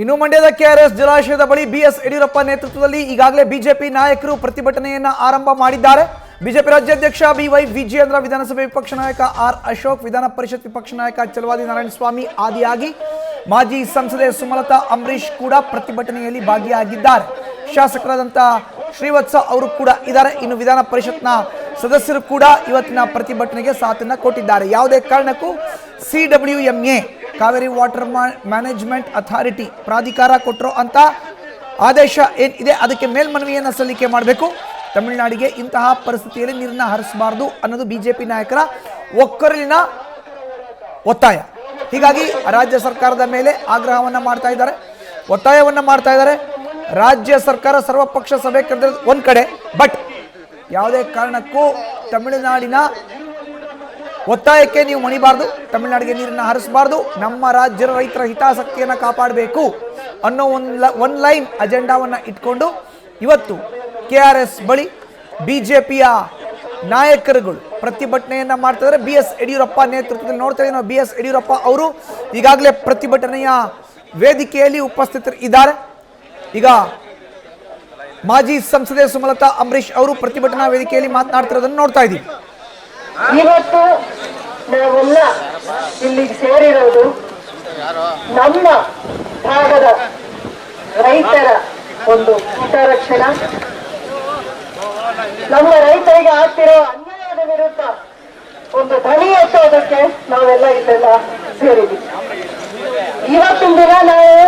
ಇನ್ನು ಮಂಡ್ಯದ ಕೆಆರ್ಎಸ್ ಜಲಾಶಯದ ಬಳಿ ಬಿಎಸ್ ಯಡಿಯೂರಪ್ಪ ನೇತೃತ್ವದಲ್ಲಿ ಈಗಾಗಲೇ ಬಿಜೆಪಿ ನಾಯಕರು ಪ್ರತಿಭಟನೆಯನ್ನ ಆರಂಭ ಮಾಡಿದ್ದಾರೆ. ಬಿಜೆಪಿ ರಾಜ್ಯಾಧ್ಯಕ್ಷ ಬಿವೈ ವಿಜಯೇಂದ್ರ, ವಿಧಾನಸಭೆ ವಿಪಕ್ಷ ನಾಯಕ ಆರ್ ಅಶೋಕ್, ವಿಧಾನ ಪರಿಷತ್ ವಿಪಕ್ಷ ನಾಯಕ ಚಲವಾದಿ ನಾರಾಯಣಸ್ವಾಮಿ ಆದಿಯಾಗಿ ಮಾಜಿ ಸಂಸದೆ ಸುಮಲತಾ ಅಂಬರೀಶ್ ಕೂಡ ಪ್ರತಿಭಟನೆಯಲ್ಲಿ ಭಾಗಿಯಾಗಿದ್ದಾರೆ. ಶಾಸಕರಾದಂಥ ಶ್ರೀವತ್ಸ ಅವರು ಕೂಡ ಇದ್ದಾರೆ. ಇನ್ನು ವಿಧಾನ ಪರಿಷತ್ನ ಸದಸ್ಯರು ಕೂಡ ಇವತ್ತಿನ ಪ್ರತಿಭಟನೆಗೆ ಸಾಥನ್ನ ಕೊಟ್ಟಿದ್ದಾರೆ. ಯಾವುದೇ ಕಾರಣಕ್ಕೂ CWMA Kaveri water management authority ಪ್ರಾಧಿಕಾರ ಕೊಟ್ಟರೋ ಅಂತ ಆದೇಶ ಏನಿದೆ ಅದಕ್ಕೆ ಮೇಲ್ಮನವಿಯನ್ನು ಸಲ್ಲಿಕೆ ಮಾಡಬೇಕು. ತಮಿಳುನಾಡಿಗೆ ಇಂತಹ ಪರಿಸ್ಥಿತಿಯಲ್ಲಿ ನೀರನ್ನ ಹರಿಸಬಾರದು ಅನ್ನೋದು ಬಿಜೆಪಿ ನಾಯಕರ ಒಕ್ಕೊರಲಿನ ಒತ್ತಾಯ. ಹೀಗಾಗಿ ರಾಜ್ಯ ಸರ್ಕಾರದ ಮೇಲೆ ಆಗ್ರಹವನ್ನ ಮಾಡ್ತಾ ಇದ್ದಾರೆ, ಒತ್ತಾಯವನ್ನ ಮಾಡ್ತಾ ಇದ್ದಾರೆ. ರಾಜ್ಯ ಸರ್ಕಾರ ಸರ್ವಪಕ್ಷ ಸಭೆ ಕರೆದ ಒಂದ್ ಕಡೆ, ಬಟ್ ಯಾವುದೇ ಕಾರಣಕ್ಕೂ ತಮಿಳುನಾಡಿನ ಒತ್ತಾಯಕ್ಕೆ ನೀವು ಮಣಿಬಾರ್ದು, ತಮಿಳುನಾಡಿಗೆ ನೀರನ್ನ ಹರಿಸಬಾರ್ದು, ನಮ್ಮ ರಾಜ್ಯದ ರೈತರ ಹಿತಾಸಕ್ತಿಯನ್ನು ಕಾಪಾಡಬೇಕು ಅನ್ನೋ ಒನ್ ಲೈನ್ ಅಜೆಂಡಾವನ್ನ ಇಟ್ಕೊಂಡು ಇವತ್ತು KRS ಬಳಿ ಬಿಜೆಪಿಯ ನಾಯಕರುಗಳು ಪ್ರತಿಭಟನೆಯನ್ನ ಮಾಡ್ತಾ ಇದ್ದಾರೆ. BS ಯಡಿಯೂರಪ್ಪ ನೇತೃತ್ವದಲ್ಲಿ ನೋಡ್ತಾ ಇದ್ದೀವಿ ನಾವು. BS ಯಡಿಯೂರಪ್ಪ ಅವರು ಈಗಾಗಲೇ ಪ್ರತಿಭಟನೆಯ ವೇದಿಕೆಯಲ್ಲಿ ಉಪಸ್ಥಿತರು ಇದ್ದಾರೆ. ಈಗ ಮಾಜಿ ಸಂಸದೆ ಸುಮಲತಾ ಅಂಬರೀಶ್ ಅವರು ಪ್ರತಿಭಟನಾ ವೇದಿಕೆಯಲ್ಲಿ ಮಾತನಾಡ್ತಿರೋದನ್ನು ನೋಡ್ತಾ ಇದ್ದೀವಿ. ಇವತ್ತು ನಾವೆಲ್ಲ ಇಲ್ಲಿಗೆ ಸೇರಿರೋದು ನಮ್ಮ ಭಾಗದ ರೈತರ ಒಂದು ಹಿತರಕ್ಷಣಾ, ನಮ್ಮ ರೈತರಿಗೆ ಆಗ್ತಿರೋ ಅನ್ಯಾಯದ ವಿರುದ್ಧ ಒಂದು ಧ್ವನಿ ಎತ್ತೋದಕ್ಕೆ ನಾವೆಲ್ಲ ಇಲ್ಲೆಲ್ಲ ಸೇರಿದ್ವಿ. ಇವತ್ತಿನ ದಿನ ನಾವು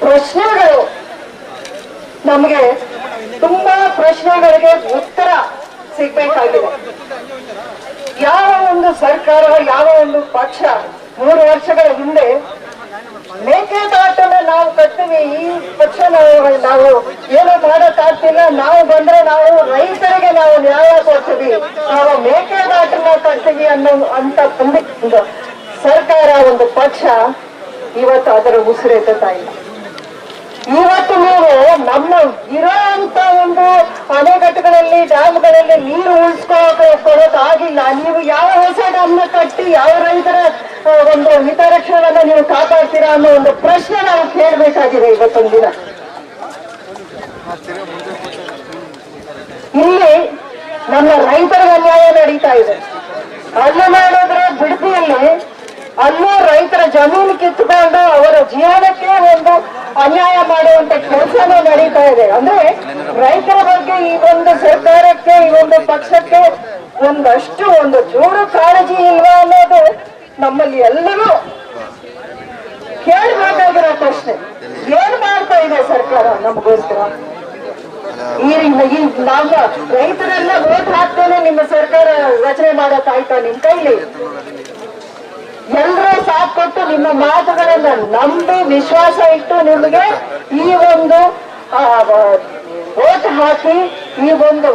ಪ್ರಶ್ನೆಗಳು, ನಮಗೆ ತುಂಬಾ ಪ್ರಶ್ನೆಗಳಿಗೆ ಉತ್ತರ ಸಿಗ್ಬೇಕಾಗಿದೆ. ಯಾವ ಒಂದು ಸರ್ಕಾರ, ಯಾವ ಒಂದು ಪಕ್ಷ 3 ವರ್ಷಗಳ ಹಿಂದೆ ಮೇಕೆದಾಟನ್ನ ನಾವು ಕಟ್ತೀವಿ, ಈ ಪಕ್ಷ ನಾವು ಏನೋ ಮಾಡಕ್ಕಾಗ್ತಿಲ್ಲ, ನಾವು ಬಂದ್ರೆ ನಾವು ರೈತರಿಗೆ ನಾವು ನ್ಯಾಯ ಕೊಡ್ತೀವಿ, ನಾವು ಮೇಕೆದಾಟನ್ನ ಕಟ್ತೀವಿ ಅಂತ ಒಂದು ಸರ್ಕಾರ, ಒಂದು ಪಕ್ಷ ಇವತ್ತು ಅದರ ಉಸಿರೆತ್ತಾ ಇಲ್ಲ. ಇವತ್ತು ನೀವು ನಮ್ಮ ಇರೋಂತ ಒಂದು ಅಣೆಕಟ್ಟುಗಳಲ್ಲಿ, ಡ್ಯಾಮ್ಗಳಲ್ಲಿ ನೀರು ಉಳಿಸ್ಕೊಳ್ಳೋಕಾಗಿಲ್ಲ. ನೀವು ಯಾವ ಹೊಸ ಡ್ಯಾಮ್ನ ಕಟ್ಟಿ ಯಾವ ರೈತರ ಒಂದು ಹಿತರಕ್ಷಣೆಯನ್ನ ನೀವು ಕಾಪಾಡ್ತೀರಾ ಅನ್ನೋ ಒಂದು ಪ್ರಶ್ನೆ ನಾವು ಕೇಳಬೇಕಾಗಿದೆ ಇವತ್ತೊಂದು ದಿನ. ಇಲ್ಲಿ ನಮ್ಮ ರೈತರಿಗೆ ಅನ್ಯಾಯ ನಡೀತಾ ಇದೆ. ಅಲ್ಲಿ ಮಾಡಿದ್ರೆ ಬಿಡದಿಯಲ್ಲಿ ಅಲ್ಲೂ ರೈತರ ಜಮೀನು ಕಿತ್ತುಕೊಂಡು ಅವರ ಜೀವನಕ್ಕೆ ಒಂದು ಅನ್ಯಾಯ ಮಾಡುವಂತ ಕೆಲಸನೂ ನಡೀತಾ ಇದೆ. ಅಂದ್ರೆ ರೈತರ ಬಗ್ಗೆ ಈ ಒಂದು ಸರ್ಕಾರಕ್ಕೆ, ಈ ಒಂದು ಪಕ್ಷಕ್ಕೆ ಒಂದಷ್ಟು ಒಂದು ಚೂರು ಕಾಳಜಿ ಇಲ್ವಾ ಅನ್ನೋದು ನಮ್ಮಲ್ಲಿ ಎಲ್ಲರೂ ಕೇಳಬೇಕಾಗಿರೋ ಪ್ರಶ್ನೆ. ಏನ್ ಮಾಡ್ತಾ ಇದೆ ಸರ್ಕಾರ ನಮಗೋಸ್ಕರ? ನಮ್ಮ ರೈತರೆಲ್ಲ ವೋಟ್ ಹಾಕ್ತೇನೆ ನಿಮ್ಮ ಸರ್ಕಾರ ರಚನೆ ಮಾಡಕ್ಕಾಯ್ತಾ ನಿಮ್ ಕೈಲಿ? ಎಲ್ಲರೂ ಸಾಥ್ ಕೊಟ್ಟು ನಿಮ್ಮ ಮಾತುಗಳನ್ನ ನಂಬಿ ವಿಶ್ವಾಸ ಇಟ್ಟು ನಿಮಗೆ ಈ ಒಂದು ವೋಟ್ ಹಾಕಿ ಈ ಒಂದು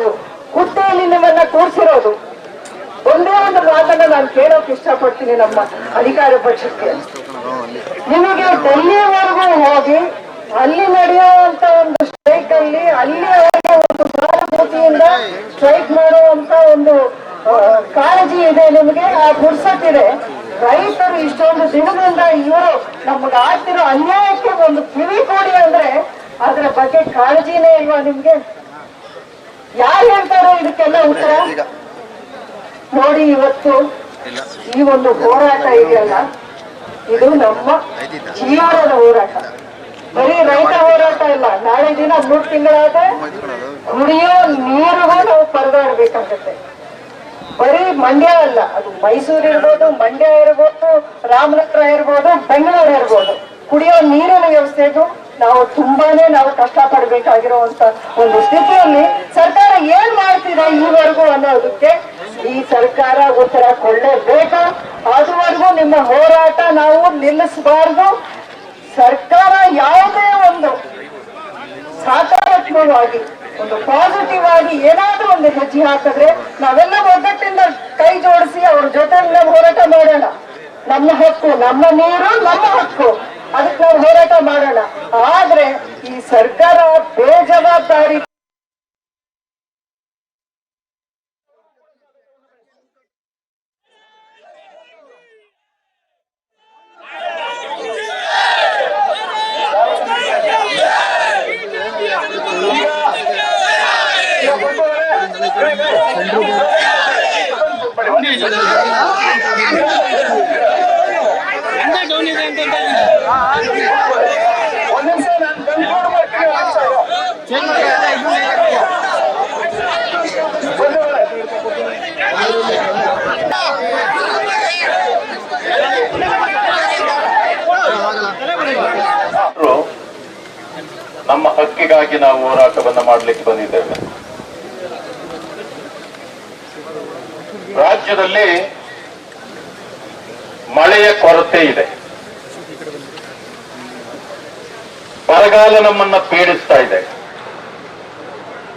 ಹುದ್ದೆಯಲ್ಲಿ ನಿಮ್ಮನ್ನ ಕೂರಿಸಿರೋದು. ಒಂದೇ ಒಂದು ಮಾತನ್ನ ನಾನು ಕೇಳೋಕೆ ಇಷ್ಟಪಡ್ತೀನಿ ನಮ್ಮ ಅಧಿಕಾರ ಪಕ್ಷಕ್ಕೆ. ನಿಮಗೆ ಡೆಲ್ಲಿವರೆಗೂ ಹೋಗಿ ಅಲ್ಲಿ ನಡೆಯುವಂತ ಒಂದು ಸ್ಟ್ರೈಕ್ ಅಲ್ಲಿ ಅಲ್ಲಿ ಒಂದು ಸಹಾನುಭೂತಿಯಿಂದ ಸ್ಟ್ರೈಕ್ ಮಾಡುವಂತ ಒಂದು ಕಾಳಜಿ ಇದೆ ನಿಮಗೆ, ಆ ಪುರ್ಸತ್ತಿದೆ. ರೈತರು ಇಷ್ಟೊಂದು ದಿನದಿಂದ ಇವರು ನಮ್ಗೆ ಆಗ್ತಿರೋ ಅನ್ಯಾಯಕ್ಕೆ ಒಂದು ಕಿವಿ ಕೊಡಿ ಅಂದ್ರೆ ಅದರ ಬಗ್ಗೆ ಕಾಳಜಿನೇ ಇಲ್ವಾ ನಿಮ್ಗೆ? ಯಾರು ಹೇಳ್ತಾರೋ ಇದಕ್ಕೆಲ್ಲ ಉತ್ತರ? ನೋಡಿ, ಇವತ್ತು ಈ ಒಂದು ಹೋರಾಟ ಇದೆಯಲ್ಲ, ಇದು ನಮ್ಮ ಜೀವನದ ಹೋರಾಟ. ಬರೀ ರೈತ ಹೋರಾಟ ಇಲ್ಲ. ನಾಳೆ ದಿನ 3 ತಿಂಗಳಾದ್ರೆ ಕುಡಿಯೋ ನೀರಿಗೂ ನಾವು ಪರದಾಡ್ಬೇಕಾಗತ್ತೆ. ಬರೀ ಮಂಡ್ಯ ಅಲ್ಲ, ಅದು ಮೈಸೂರು ಇರ್ಬೋದು, ಮಂಡ್ಯ ಇರ್ಬೋದು, ರಾಮನಗರ ಇರ್ಬೋದು, ಬೆಂಗಳೂರು ಇರ್ಬೋದು, ಕುಡಿಯೋ ನೀರಿನ ವ್ಯವಸ್ಥೆಗೂ ನಾವು ಕಷ್ಟಪಡ್ಬೇಕಾಗಿರುವಂತ ಒಂದು ಸ್ಥಿತಿಯಲ್ಲಿ ಸರ್ಕಾರ ಏನ್ ಮಾಡ್ತಿದೆ ಈವರೆಗೂ ಅನ್ನೋದಕ್ಕೆ ಈ ಸರ್ಕಾರ ಉತ್ತರ ಕೊಡಲೇಬೇಕು. ಅದುವರೆಗೂ ನಿಮ್ಮ ಹೋರಾಟ ನಾವು ನಿಲ್ಲಿಸಬಾರ್ದು. ಸರ್ಕಾರ ಯಾವುದೇ ಒಂದು ಸಕಾರಾತ್ಮಕವಾಗಿ, ಒಂದು ಪಾಸಿಟಿವ್ ಆಗಿ ಏನಾದ್ರೂ ಒಂದು ಹೆಜ್ಜೆ ಹಾಕಿದ್ರೆ ನಾವೆಲ್ಲ ಒಗ್ಗಟ್ಟಿಂದ ಕೈ ಜೋಡಿಸಿ ಅವ್ರ ಜೊತೆ ಹೋರಾಟ ಮಾಡೋಣ. ನಮ್ಮ ಹಕ್ಕು, ನಮ್ಮ ನೀರು ನಮ್ಮ ಹಕ್ಕು, ಅದಕ್ಕೆ ನಾವು ಹೋರಾಟ ಮಾಡೋಣ. ಆದ್ರೆ ಈ ಸರ್ಕಾರ ಬೇಜವಾಬ್ದಾರಿ ನಮ್ಮ ಹಕ್ಕಿಗಾಗಿ ನಾವು ಹೋರಾಟವನ್ನು ಮಾಡಲಿಕ್ಕೆ ಬಂದಿದ್ದೇವೆ. ರಾಜ್ಯದಲ್ಲಿ ಮಳೆಯ ಕೊರತೆ ಇದೆ. ಬರಗಾಲ ನಮ್ಮನ್ನ ಪೀಡಿಸ್ತಾ ಇದೆ.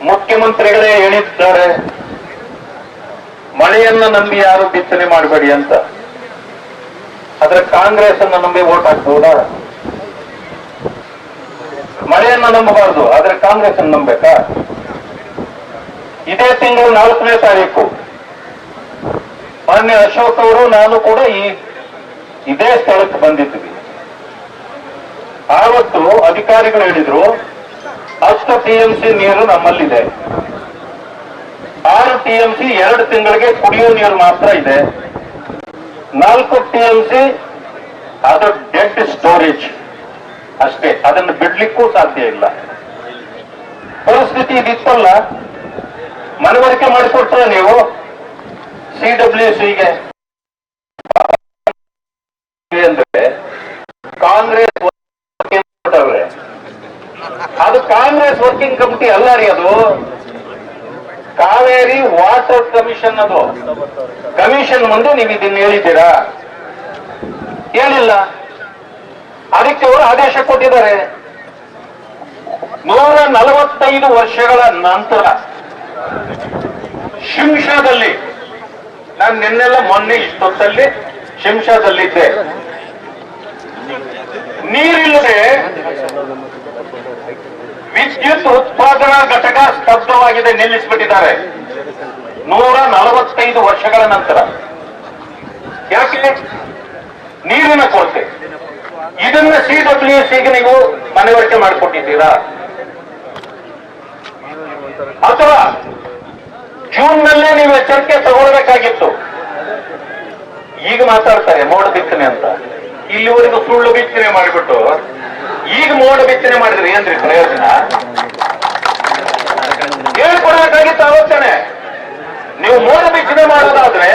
ಮುಖ್ಯಮಂತ್ರಿಗಳೇ ಹೇಳಿದ್ದಾರೆ, ಮಳೆಯನ್ನ ನಂಬಿ ಯಾರು ಬಿತ್ತನೆ ಮಾಡಬೇಡಿ ಅಂತ. ಆದ್ರೆ ಕಾಂಗ್ರೆಸ್ ಅನ್ನ ನಂಬಿ ವೋಟ್ ಹಾಕ್ಬಹುದಾ? ಮಳೆಯನ್ನ ನಂಬಬಾರದು, ಆದ್ರೆ ಕಾಂಗ್ರೆಸ್ ಅನ್ನು ನಂಬೇಕಾ? ಇದೇ ತಿಂಗಳು 4ನೇ ತಾರೀಕು ಮಾನ್ಯ ಅಶೋಕ್ ಅವರು ನಾನು ಕೂಡ ಇದೇ ಸ್ಥಳಕ್ಕೆ ಬಂದಿದ್ವಿ. ಆವತ್ತು ಅಧಿಕಾರಿಗಳು ಹೇಳಿದ್ರು 10 TMC ನೀರು ನಮ್ಮಲ್ಲಿದೆ, 6 TMC 2 ತಿಂಗಳಿಗೆ ಕುಡಿಯುವ ನೀರು ಮಾತ್ರ ಇದೆ, 4 TMC ಅದು ಡೆಡ್ ಸ್ಟೋರೇಜ್ ಅಷ್ಟೇ, ಅದನ್ನು ಬಿಡ್ಲಿಕ್ಕೂ ಸಾಧ್ಯ ಇಲ್ಲ. ಪರಿಸ್ಥಿತಿ ಇದಿತ್ತಲ್ಲ, ಮನವರಿಕೆ ಮಾಡಿಕೊಟ್ರೆ ನೀವು CWCಗೆ ಅಂದ್ರೆ ಕಾಂಗ್ರೆಸ್ ಅದು ಕಾಂಗ್ರೆಸ್ ವರ್ಕಿಂಗ್ ಕಮಿಟಿ ಅಲ್ಲ ರೀ, ಅದು ಕಾವೇರಿ ವಾಟರ್ ಕಮಿಷನ್. ಅದು ಕಮಿಷನ್ ಮುಂದೆ ನೀವು ಇದನ್ನ ಹೇಳಿದ್ದೀರಾ? ಹೇಳಿಲ್ಲ. ಅದಕ್ಕೆ ಅವರು ಆದೇಶ ಕೊಟ್ಟಿದ್ದಾರೆ. 145 ವರ್ಷಗಳ ನಂತರ ಶಿಂಷಾದಲ್ಲಿ, ನಾನು ನಿನ್ನೆಲ್ಲ ಮೊನ್ನೆ ಇಷ್ಟೊತ್ತಲ್ಲಿ ಶಿಂಷಾದಲ್ಲಿದ್ದೆ, ನೀರಿಲ್ಲದೆ ವಿದ್ಯುತ್ ಉತ್ಪಾದನಾ ಘಟಕ ಸ್ತಬ್ಧವಾಗಿದೆ, ನಿಲ್ಲಿಸಿಬಿಟ್ಟಿದ್ದಾರೆ 145 ವರ್ಷಗಳ ನಂತರ. ಯಾಕೆ? ನೀರಿನ ಕೊರತೆ. ಇದನ್ನ CWCಗೆ ನೀವು ಮನವರಿಕೆ ಮಾಡಿಕೊಟ್ಟಿದ್ದೀರಾ? ಅಥವಾ ಜೂನ್ ನಲ್ಲೇ ನೀವು ಎಚ್ಚರಿಕೆ ತಗೊಳ್ಬೇಕಾಗಿತ್ತು. ಈಗ ಮಾತಾಡ್ತಾರೆ ಮೋಡ ಬಿತ್ತನೆ ಅಂತ. ಇಲ್ಲಿವರೆಗೂ ಸುಳ್ಳು ಬಿತ್ತನೆ ಮಾಡಿಬಿಟ್ಟು ಈಗ ಮೋಡ ಬಿತ್ತನೆ ಮಾಡಿದ್ರೆ ಏನ್ರಿ ಪ್ರಯೋಜನ? ಹೇಳ್ಕೊಡ್ಬೇಕಾಗಿತ್ತು ಅವತ್ತೇನೆ. ನೀವು ಮೋಡ ಬಿತ್ತನೆ ಮಾಡೋದಾದ್ರೆ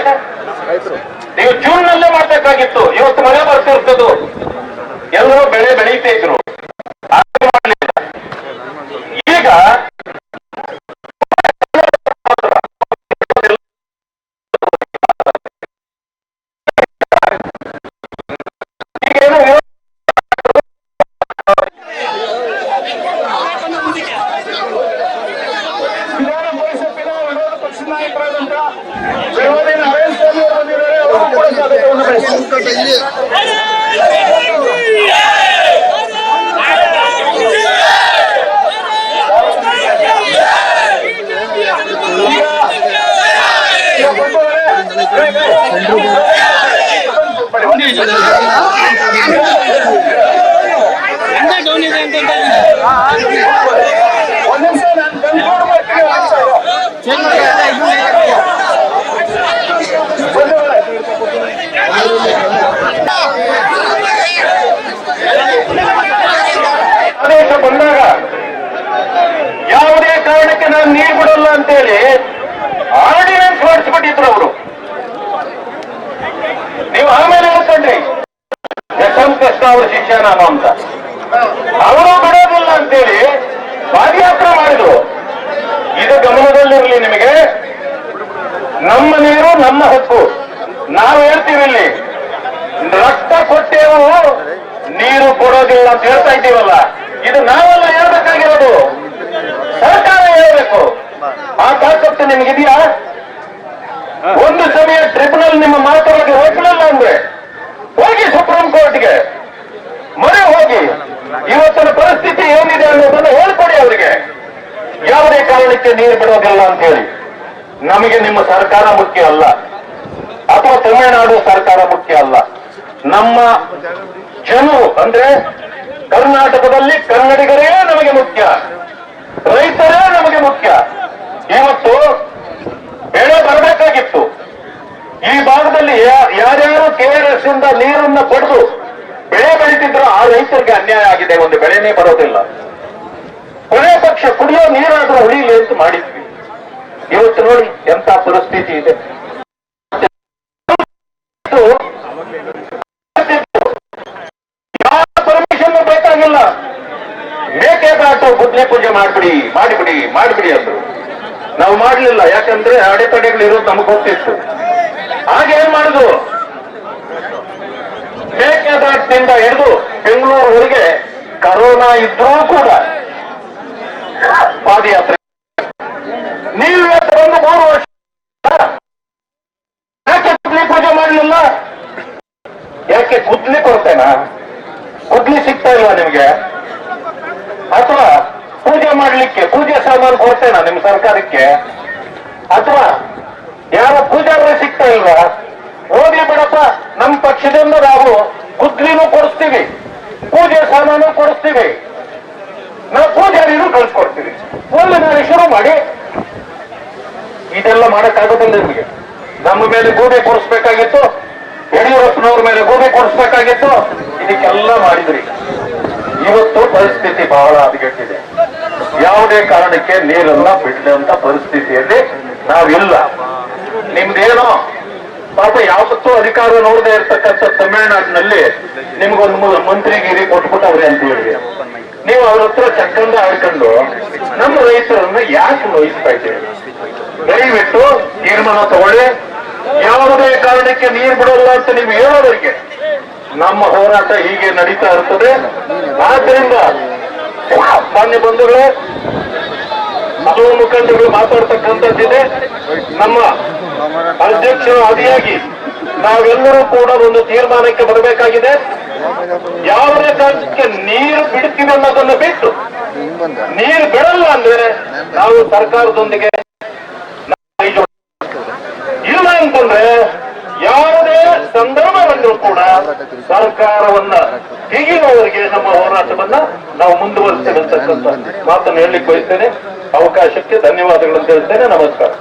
ನೀವು ಜೂನ್ ನಲ್ಲೇ ಮಾಡ್ಬೇಕಾಗಿತ್ತು. ಇವತ್ತು ಮಳೆ ಬರ್ತಿರ್ತದ್ದು, ಎಲ್ಲರೂ ಬೆಳೆ ಬೆಳೀತಾ ಇದ್ರು. ಈಗ ಆದೇಶ ಬಂದಾಗ ಯಾವುದೇ ಕಾರಣಕ್ಕೆ ನಾನು ನೀರು ಬಿಡಲ್ಲ ಅಂತೇಳಿ ಆರ್ಡಿನೆನ್ಸ್ ಹೊರಡಿಸ್ಬಿಟ್ಟಿದ್ರು ಅವರು. ನೀವು ಆಮೇಲೆ ಹೇಳ್ಕೊಂಡ್ರಿ ಕೃಷ್ಣ ಅವರ ಶಿಷ್ಯ ನಾನು ಅಂತ. ಅವರು ಬಿಡೋದಿಲ್ಲ ಅಂತೇಳಿ ಪಾದಯಾತ್ರೆ ಮಾಡಿದ್ರು. ಇದು ಗಮನದಲ್ಲಿರಲಿ ನಿಮಗೆ. ನಮ್ಮ ನೀರು ನಮ್ಮ ಹಕ್ಕು. ನಾವು ಹೇಳ್ತೀವಿ ಇಲ್ಲಿ ರಕ್ತ ಕೊಟ್ಟೇವು ನೀರು ಕೊಡೋದಿಲ್ಲ ಅಂತ ಹೇಳ್ತಾ ಇದ್ದೀವಲ್ಲ, ಇದು ನಾವೆಲ್ಲ ಹೇಳ್ಬೇಕಾಗಿರೋದು, ಸರ್ಕಾರ ಹೇಳ್ಬೇಕು. ಆ ತಾಕತ್ತು ನಿಮ್ಗಿದೆಯಾ? ಒಂದು ಸಮಯ ಟ್ರಿಬ್ಯುನಲ್ ನಿಮ್ಮ ಮಾತುಗಳಿಗೆ ಒಪ್ಪಲಿಲ್ಲ ಅಂದ್ರೆ ಹೋಗಿ ಸುಪ್ರೀಂ ಕೋರ್ಟ್ಗೆ, ಮೊರೆ ಹೋಗಿ ಇವತ್ತಿನ ಪರಿಸ್ಥಿತಿ ಏನಿದೆ ಅನ್ನೋದನ್ನು ಹೇಳ್ಕೊಡಿ ಅವರಿಗೆ. ಯಾವುದೇ ಕಾರಣಕ್ಕೆ ನೀರು ಬಿಡೋದಿಲ್ಲ ಅಂತ ಹೇಳಿ. ನಮಗೆ ನಿಮ್ಮ ಸರ್ಕಾರ ಮುಖ್ಯ ಅಲ್ಲ, ಅಥವಾ ತಮಿಳುನಾಡು ಸರ್ಕಾರ ಮುಖ್ಯ ಅಲ್ಲ. ನಮ್ಮ ಜನರು ಅಂದ್ರೆ ಕರ್ನಾಟಕದಲ್ಲಿ ಕನ್ನಡಿಗರೇ ನಮಗೆ ಮುಖ್ಯ, ರೈತರೇ ನಮಗೆ ಮುಖ್ಯ. ಇವತ್ತು ಬೆಳೆ ಬರಬೇಕಾಗಿತ್ತು. ಈ ಭಾಗದಲ್ಲಿ ಯಾರ್ಯಾರು KRS ಇಂದ ನೀರನ್ನ ಪಡೆದು ಬೆಳೆ ಬೆಳೀತಿದ್ರು ಆ ರೈತರಿಗೆ ಅನ್ಯಾಯ ಆಗಿದೆ. ಒಂದು ಬೆಳೆನೇ ಬರೋದಿಲ್ಲ. ಕೊನೆ ಪಕ್ಷ ಕುಡಿಯೋ ನೀರಾದ್ರೂ ಉಳಿಲಿ ಅಂತ ಮಾಡಿದ್ವಿ. ಇವತ್ತು ನೋಡಿ ಎಂತ ಪರಿಸ್ಥಿತಿ ಇದೆ. ಯಾವ ಪರ್ಮಿಷನ್ ಬೇಕಾಗಿಲ್ಲ. ಮೇಕೆದಾಟು ಗುದ್ಲಿ ಪೂಜೆ ಮಾಡಿಬಿಡಿ ಅಂದ್ರು. ನಾವು ಮಾಡ್ಲಿಲ್ಲ. ಯಾಕಂದ್ರೆ ಅಡೆತಡೆಗಳು ಇರೋದು ನಮಗೆ ಗೊತ್ತಿತ್ತು. ಹಾಗೇನ್ ಮಾಡುದು, ಮೇಕೆದಾಟದಿಂದ ಹಿಡಿದು ಬೆಂಗಳೂರುವರೆಗೆ ಕರೋನಾ ಇದ್ರೂ ಕೂಡ ಪಾದಯಾತ್ರೆ. ನೀವು ಇವತ್ತು ಒಂದು 3 ವರ್ಷ ಯಾಕೆ ಗುದ್ಲಿ ಪೂಜೆ ಮಾಡಲಿಲ್ಲ? ಯಾಕೆ ಗುದ್ಲಿ ಕೊಡ್ತೇನಾ? ಗುದ್ಲಿ ಸಿಗ್ತಾ ಇಲ್ವಾ ನಿಮ್ಗೆ? ಅಥವಾ ಪೂಜೆ ಮಾಡ್ಲಿಕ್ಕೆ ಪೂಜೆ ಸಾಮಾನು ಕೊಡ್ತೇನಾ ನಿಮ್ ಸರ್ಕಾರಕ್ಕೆ? ಅಥವಾ ಯಾರ ಪೂಜಾರೇ ಸಿಗ್ತಾ ಇಲ್ವಾ? ಹೋಗ್ಲಿ ಬಿಡಪ್ಪ, ನಮ್ಮ ಪಕ್ಷದಿಂದ ನಾವು ಗುದ್ಲಿನೂ ಕೊಡಿಸ್ತೀವಿ, ಪೂಜೆ ಸಾಮಾನು ಕೊಡಿಸ್ತೀವಿ, ನಾವು ಪೂಜಾರಿನೂ ಕಳ್ಸಿಕೊಡ್ತೀವಿ. ಒಳ್ಳೆ ನಾನು ಶುರು ಮಾಡಿ. ಇದೆಲ್ಲ ಮಾಡಕ್ಕಾಗೋದಿಲ್ಲ ನಿಮಗೆ. ನಮ್ಮ ಮೇಲೆ ಗೂಬೆ ಕೊಡಿಸ್ಬೇಕಾಗಿತ್ತು, ಯಡಿಯೂರಪ್ಪನವ್ರ ಮೇಲೆ ಗೂಬೆ ಕೊಡಿಸ್ಬೇಕಾಗಿತ್ತು. ಇದಕ್ಕೆಲ್ಲ ಮಾಡಿದ್ರಿ. ಇವತ್ತು ಪರಿಸ್ಥಿತಿ ಬಹಳ ಹದಗೆಟ್ಟಿದೆ. ಯಾವುದೇ ಕಾರಣಕ್ಕೆ ನೀರನ್ನ ಬಿಡುವಂತ ಪರಿಸ್ಥಿತಿಯಲ್ಲಿ ನಾವಿಲ್ಲ. ನಿಮ್ದೇನೋ ಪಾಪ ಯಾವತ್ತೂ ಅಧಿಕಾರ ನೋಡದೆ ಇರ್ತಕ್ಕಂಥ ತಮಿಳುನಾಡಿನಲ್ಲಿ ನಿಮ್ಗೊಂದು ಮಂತ್ರಿಗಿರಿ ಕೊಟ್ಬಿಟ್ಟವ್ರೆ ಅಂತ ಹೇಳಿ ನೀವು ಅವ್ರ ಹತ್ರ ಚಕ್ಕಂದ ಆಡ್ಕೊಂಡು ನಮ್ಮ ರೈತರನ್ನ ಯಾಕೆ ನೋಯಿಸ್ತಾ ಇದ್ದೀರಿ? ದಯವಿಟ್ಟು ತೀರ್ಮಾನ ತಗೊಳ್ಳಿ. ಯಾವುದೇ ಕಾರಣಕ್ಕೆ ನೀರು ಬಿಡೋಲ್ಲ ಅಂತ ನೀವು ಹೇಳೋದಕ್ಕೆ ನಮ್ಮ ಹೋರಾಟ ಹೀಗೆ ನಡೀತಾ ಇರ್ತದೆ. ಆದ್ದರಿಂದ ಮಾನ್ಯ ಬಂಧುಗಳೇ, ಹಲವು ಮುಖಂಡರು ಮಾತಾಡ್ತಕ್ಕಂಥದ್ದಿದೆ. ನಮ್ಮ ಅಧ್ಯಕ್ಷರು ಆದಿಯಾಗಿ ನಾವೆಲ್ಲರೂ ಕೂಡ ಒಂದು ತೀರ್ಮಾನಕ್ಕೆ ಬರಬೇಕಾಗಿದೆ. ಯಾವುದೇ ಕಾರಣಕ್ಕೆ ನೀರು ಬಿಡ್ತೀವಿ ಅನ್ನೋದನ್ನು ಬಿಟ್ಟು, ನೀರು ಬಿಡಲ್ಲ ಅಂದ್ರೆ ನಾವು ಸರ್ಕಾರದೊಂದಿಗೆ ಇಲ್ಲ ಅಂತಂದ್ರೆ ಯಾವುದೇ ಸಂದರ್ಭ ಬಂದರೂ ಕೂಡ ಸರ್ಕಾರವನ್ನ ತೆಗೆಯುವವರೆಗೆ ನಮ್ಮ ಹೋರಾಟವನ್ನ ನಾವು ಮುಂದುವರಿಸ್ತೇವೆ ಅಂತಕ್ಕಂಥ ಮಾತನ್ನು ಹೇಳಲಿಕ್ಕೆ ಬಯಸ್ತೇನೆ. ಅವಕಾಶಕ್ಕೆ ಧನ್ಯವಾದಗಳನ್ನು ಹೇಳ್ತೇನೆ. ನಮಸ್ಕಾರ.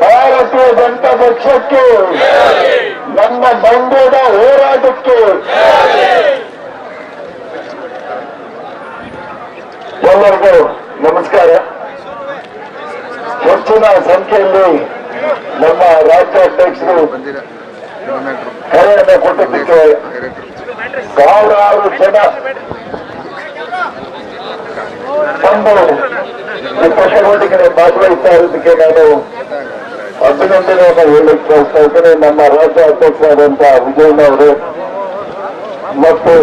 ಭಾರತೀಯ ಜನತಾ ಪಕ್ಷಕ್ಕೆ, ನಮ್ಮ ಬಂಧುದ ಹೋರಾಟಕ್ಕೆ ಎಲ್ಲರಿಗೂ ನಮಸ್ಕಾರ. ಹೆಚ್ಚಿನ ಸಂಖ್ಯೆಯಲ್ಲಿ ನಮ್ಮ ರಾಜ್ಯಾಧ್ಯಕ್ಷರು ಕರೆಯನ್ನು ಕೊಟ್ಟಿದ್ದಕ್ಕೆ ಸಾವಿರಾರು ಜನ ಬಂದು ಈ ಪಕ್ಷದೊಂದಿಗೆ ಭಾಗವಹಿಸ್ತಾ ಇರೋದಕ್ಕೆ ನಾನು ಅಭಿನಂದನೆಯನ್ನು ಹೇಳಲಿಕ್ಕೆ ಬಯಸ್ತಾ ಇದ್ದೇನೆ. ನಮ್ಮ ರಾಜ್ಯ ಅಧ್ಯಕ್ಷರಾದಂತಹ ವಿಜಯನವರು ಮತ್ತು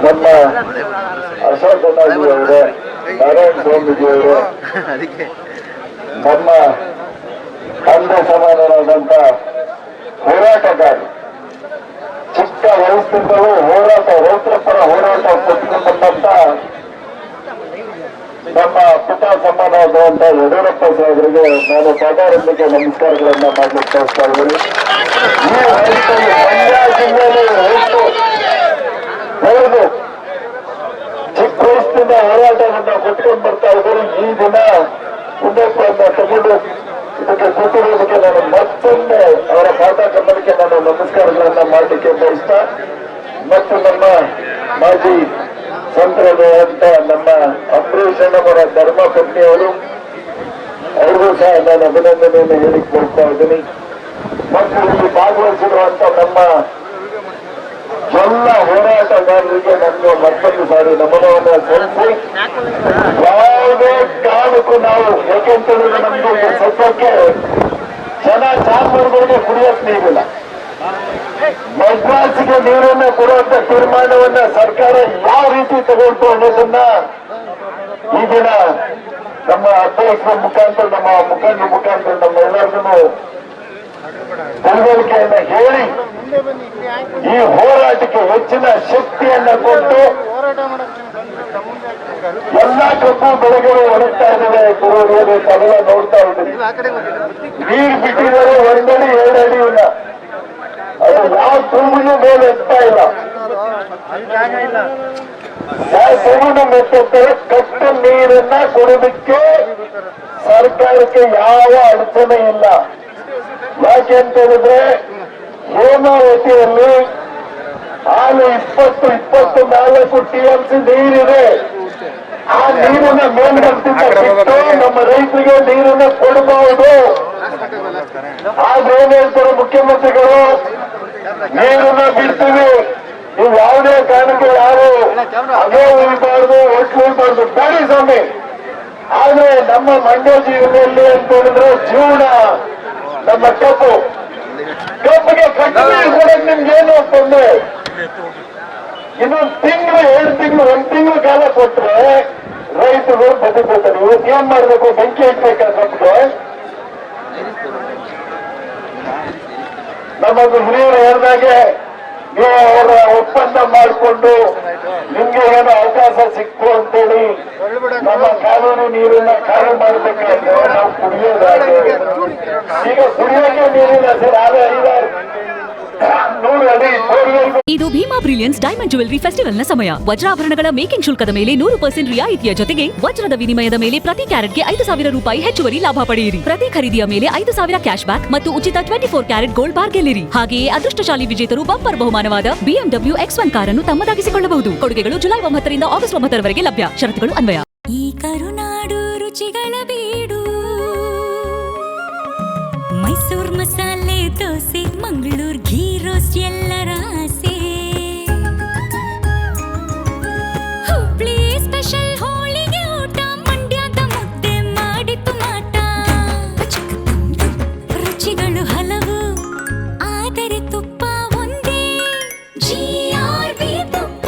ನಮ್ಮ ಅಶೋಕ್ ಅಣ್ಣಾಜಿಯವರೇ, ನಾರಾಯಣ ಸ್ವಾಮೀಜಿಯವರು, ನಮ್ಮ ತಂದೆ ಸಮಾನರಾದಂತ ಹೋರಾಟಗಾರರು, ಚಿಕ್ಕ ವಯಸ್ಸಿನಿಂದಲೂ ಹೋರಾಟ, ರೈತರ ಪರ ಹೋರಾಟ ಕೊಟ್ಟಿಕೊಂಡಂತ ನಮ್ಮ ಪಿತಾ ಸಮಾನವಾದಂತ ಯಡಿಯೂರಪ್ಪ ಸಾಹೇಬರಿಗೆ ನಾನು ಸಾಧಾರಣಕ್ಕೆ ನಮಸ್ಕಾರಗಳನ್ನ ಮಾಡ್ಲಿಕ್ಕೆ ಬಯಸ್ತಾ ಇದ್ದೀನಿ. ಈ ರೈತರು ಮಂಡ್ಯ ಜಿಲ್ಲೆಯಲ್ಲಿ ರೈತರು ಬೆಳೆದು ಚಿಕ್ಕ ವಯಸ್ಸಿನಿಂದ ಹೋರಾಟವನ್ನ ಕೊಟ್ಕೊಂಡು ಬರ್ತಾ ಇದ್ದಾರೆ. ಈ ದಿನ ಉದ್ದೇಶವನ್ನ ತಗೊಂಡು ಇದಕ್ಕೆ ಕೂತಿರೋದಕ್ಕೆ ನಾನು ಮತ್ತೊಮ್ಮೆ ಅವರ ಪಾಠ ಕನ್ನಡಕ್ಕೆ ನಾನು ನಮಸ್ಕಾರಗಳನ್ನ ಮಾಡಲಿಕ್ಕೆ ಬಯಸ್ತಾ, ಮತ್ತು ನಮ್ಮ ಮಾಜಿ ಸಂಸದರಾದಂತ ನಮ್ಮ ಅಂಬರೀಷ್ ಅವರ ಧರ್ಮ ಪತ್ನಿಯವರು, ಅವ್ರಿಗೂ ಸಹ ನಾನು ಅಭಿನಂದನೆಯನ್ನು ಹೇಳಿಕ್ ಬಯಸ್ತಾ ಇದ್ದೀನಿ. ಮತ್ತು ಇಲ್ಲಿ ಭಾಗವಹಿಸಿರುವಂತ ನಮ್ಮ ಎಲ್ಲ ಹೋರಾಟಗಾರರಿಗೆ ನನ್ನ ಮತ್ತೊಂದು ಸಾರಿ ನಮನವನ್ನು ಸಲ್ಲಿಸಿ, ಯಾವುದೇ ಕಾರಣಕ್ಕೂ ನಾವು ಯಾಕೆಂತಂದ್ರೆ ನಮ್ಗೆ ಸದ್ಯಕ್ಕೆ ಜನ ಜಾನುವಾರುಗಳಿಗೆ ಕುಡಿಯಕ್ ನೀರಿಲ್ಲ. ಮದ್ರಾಸಿಗೆ ನೀರನ್ನು ಕೊಡುವಂತ ತೀರ್ಮಾನವನ್ನ ಸರ್ಕಾರ ಯಾವ ರೀತಿ ತಗೊಳ್ತು ಅನ್ನೋದನ್ನ ಈ ದಿನ ನಮ್ಮ ಅಧ್ಯಕ್ಷರ ಮುಖಾಂತರ, ನಮ್ಮ ಮುಖಂಡರ ಮುಖಾಂತರ ನಮ್ಮೆಲ್ಲರಿಗೂ ತಿಳುವಳಿಕೆಯನ್ನ ಹೇಳಿ ಈ ಹೋರಾಟಕ್ಕೆ ಹೆಚ್ಚಿನ ಶಕ್ತಿಯನ್ನ ಕೊಟ್ಟು ಎಲ್ಲ ಕಬ್ಬು ಬೆಳೆಗಳು ಒಣಗ್ತಾ ಇದ್ದಾವೆ. ಗುರುಗಳು ತಾವೆಲ್ಲ ನೋಡ್ತಾ ಇದ್ದೀವಿ. ನೀರು ಬಿಟ್ಟಿದ್ದಾರೆ, 1 ಅಡಿ 2 ಅಡಿ ಇಲ್ಲ. ಅದು ಯಾವ ತುಂಬನು ಮೇಲೆ ಎತ್ತಾ ಇಲ್ಲ. ಯಾವ ತುಂಬನು ಮೆಚ್ಚುತ್ತಾರೆ. ಕಟ್ಟ ನೀರನ್ನ ಕೊಡೋದಕ್ಕೆ ಸರ್ಕಾರಕ್ಕೆ ಯಾವ ಅಡಚಣೆ ಇಲ್ಲ. ಯಾಕೆ ಅಂತ ಹೇಳಿದ್ರೆ ಹೇಮಾವತಿಯಲ್ಲಿ ಹಾಲು 24 TMC ನೀರಿದೆ. ಆ ನೀರನ್ನ ಮೇಲ್ಗಟ್ಟಿಂದ ಬಿಟ್ಟು ನಮ್ಮ ರೈತರಿಗೆ ನೀರನ್ನ ಕೊಡಬಹುದು. ಆದ್ರೆ ಏನ್ ಹೇಳ್ತಾರೆ ಮುಖ್ಯಮಂತ್ರಿಗಳು, ನೀರನ್ನ ಬಿಡ್ತೀವಿ, ನೀವು ಯಾವುದೇ ಕಾರಣಕ್ಕೆ ಯಾರು ಅದೇ ಉಳಿಬಾರ್ದು, ಒಟ್ಟು ಉಳಿಬಾರ್ದು, ಬೇಡಿ ಸ್ವಾಮಿ. ಆದ್ರೆ ನಮ್ಮ ಮಂಡ್ಯ ಜೀವನದಲ್ಲಿ ಅಂತ ಹೇಳಿದ್ರೆ ಜೀವನ ನಮ್ಮ ಕಬ್ಬಿಗೆ ಕಟ್ಟಿ ಕೊಡೋದು ನಿಮ್ಗೇನು ತೊಂದರೆ. ಇನ್ನೊಂದು ತಿಂಗಳು 2 ತಿಂಗಳು 1 ತಿಂಗಳು ಕಾಲ ಕೊಟ್ರೆ ರೈತರು ಬದುಕ್ತಾರೆ. ಇವತ್ತು ಏನ್ ಮಾಡ್ಬೇಕು, ಬೆಂಕಿ ಇಟ್ಬೇಕಾ ಕಬ್ಬಿಗೆ? ನಮ್ಮದು ಹಿರಿಯರು ಹೇಳಿದಾಗೆ ನೀವು ಅವರ ಒಪ್ಪಂದ ಮಾಡಿಕೊಂಡು ನಿಮ್ಗೆ ಏನೋ ಅವಕಾಶ ಸಿಕ್ತು ಅಂತೇಳಿ ನಮ್ಮ ಕಾನೂನು ನೀರನ್ನ ಖಾಲಿ ಮಾಡಬೇಕಾದ್ರೆ ನಾವು ಕುಡಿಯೋದಾದ್ರೆ ಈಗ ಕುಡಿಯೋಕೆ ನೀರಿಲ್ಲ ಸರ್. ಆದ್ರೆ 100 ಅಡಿ ಇದು Bhima brilliance diamond jewellery festival ನ ಸಮಯ. ವಜ್ರಾಭರಣಗಳ ಮೇಕಿಂಗ್ ಶುಲ್ಕದ ಮೇಲೆ 100% ರಿಯಾಯಿತಿಯ ಜೊತೆಗೆ ವಜ್ರದ ವಿನಿಮಯದ ಮೇಲೆ ಪ್ರತಿ ಕ್ಯಾರೆಟ್ಗೆ 5,000 ರೂಪಾಯಿ ಹೆಚ್ಚುವರಿ ಲಾಭ ಪಡೆಯಿರಿ. ಪ್ರತಿ ಖರೀದಿಯ ಮೇಲೆ 5,000 ಕ್ಯಾಶ್ ಬ್ಯಾಕ್ ಮತ್ತು ಉಚಿತ 24 ಕ್ಯಾರೆಟ್ ಗೋಲ್ಡ್ ಬಾರ್ ಗೆಲ್ಲಿರಿ. ಹಾಗೆಯೇ ಅದೃಷ್ಟಶಾಲಿ ವಿಜೇತರು ಬಂಪರ್ ಬಹುಮಾನವಾದ BMW X1 ಕಾರನ್ನು ತಮ್ಮದಾಗಿಸಿಕೊಳ್ಳಬಹುದು. ಕೊಡುಗೆಗಳು ಜುಲೈ 9 ರಿಂದ ಆಗಸ್ಟ್ 9 ರವರೆಗೆ ಲಭ್ಯ. ಷರತ್ತುಗಳು ಅನ್ವಯ. ಈ ಕರುನಾಡು ರುಚಿಗಳ ಬೀಡು, ಮೈಸೂರ್ ಮಸಾಲೆ ದೋಸೆ, ಮಂಗಳೂರು ಘೀ ರೋಸ್ಟ್ ಎಲ್ಲರ ಆಸೆ, ಹುಬ್ಳಿ ಸ್ಪೆಷಲ್ ಹೋಳಿಗೆ ಊಟ, ಮಂಡ್ಯದ ಮುದ್ದೆ ಮಾಡಿತು ಮಾಟ. ರುಚಿಗಳು ಹಲವು, ಆದರೆ ತುಪ್ಪ ಒಂದೇ, GRB ತುಪ್ಪ.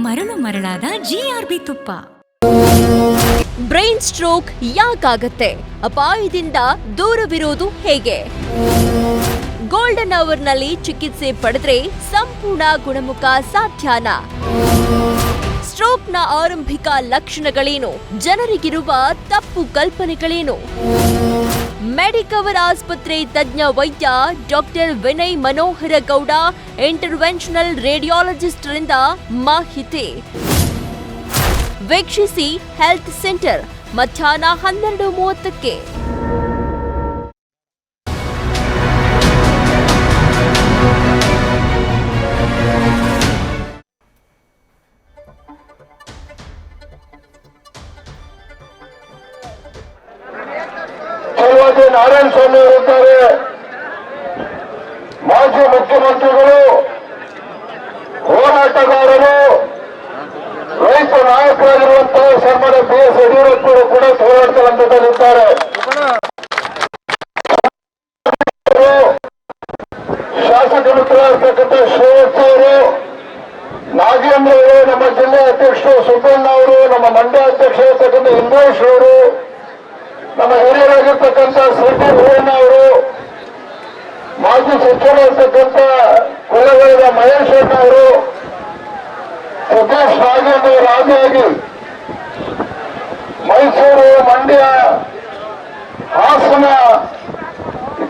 ಮರಳು ಮರಳಾದ GRB ತುಪ್ಪ. ಬ್ರೈನ್ ಸ್ಟ್ರೋಕ್ ಯಾಕಾಗತ್ತೆ? ಅಪಾಯದಿಂದ ದೂರವಿರೋದು ಹೇಗೆ? ಗೋಲ್ಡನ್ ಅವರ್ನಲ್ಲಿ ಚಿಕಿತ್ಸೆ ಪಡೆದ್ರೆ ಸಂಪೂರ್ಣ ಗುಣಮುಖ ಸಾಧ್ಯನಾ? ಸ್ಟ್ರೋಕ್ನ ಆರಂಭಿಕ ಲಕ್ಷಣಗಳೇನು? ಜನರಿಗಿರುವ ತಪ್ಪು ಕಲ್ಪನೆಗಳೇನು? ಮೆಡಿಕವರ್ ಆಸ್ಪತ್ರೆ ತಜ್ಞ ವೈದ್ಯ ಡಾಕ್ಟರ್ ವಿನಯ್ ಮನೋಹರ ಗೌಡ, ಇಂಟರ್ವೆನ್ಷನಲ್ ರೇಡಿಯಾಲಜಿಸ್ಟ್ ರಿಂದ ಮಾಹಿತಿ. ವೀಕ್ಷಿಸಿ ಹೆಲ್ತ್ ಸೆಂಟರ್ ಮಧ್ಯಾಹ್ನ 12:30ಕ್ಕೆ. ನಾರಾಯಣ ಸ್ವಾಮಿ ಇರುತ್ತಾರೆ, ಮಾಜಿ ಮುಖ್ಯಮಂತ್ರಿಗಳು, ಹೋರಾಟಗಾರರು, ರೈತ ನಾಯಕರಾಗಿರುವಂತಹ ಸನ್ಮಾನ್ಯ BS ಯಡಿಯೂರಪ್ಪರು ಕೂಡ ಹೋರಾಟದ ಹಂತದಲ್ಲಿದ್ದಾರೆ. ಶಾಸಕರಾಗಿರ್ತಕ್ಕಂಥ ಶ್ರೇಯಸ್ ಅವರು, ನಾಗೇಂದ್ರ ಅವರು, ನಮ್ಮ ಜಿಲ್ಲೆ ಅಧ್ಯಕ್ಷರು ಸುಬ್ಬಣ್ಣ ಅವರು, ನಮ್ಮ ಮಂಡ್ಯ ಅಧ್ಯಕ್ಷರಾಗಿರ್ತಕ್ಕಂಥ ಇಂದ್ರೇಶ್ ಅವರು, ನಮ್ಮ ಹಿರಿಯರಾಗಿರ್ತಕ್ಕಂಥ ಶ್ರೀ ರೇವಣ್ಣ ಅವರು, ಮಾಜಿ ಸಚಿವರಾಗಿರ್ತಕ್ಕಂಥ ಕೊಲೆಗೈದ ಮಹೇಶ್ವರಣ್ಣ ಅವರು, ಸತೀಶ್ ನಾಗೇಂದ್ರ ರಾಜಾಗಿ ಮೈಸೂರು, ಮಂಡ್ಯ, ಹಾಸನ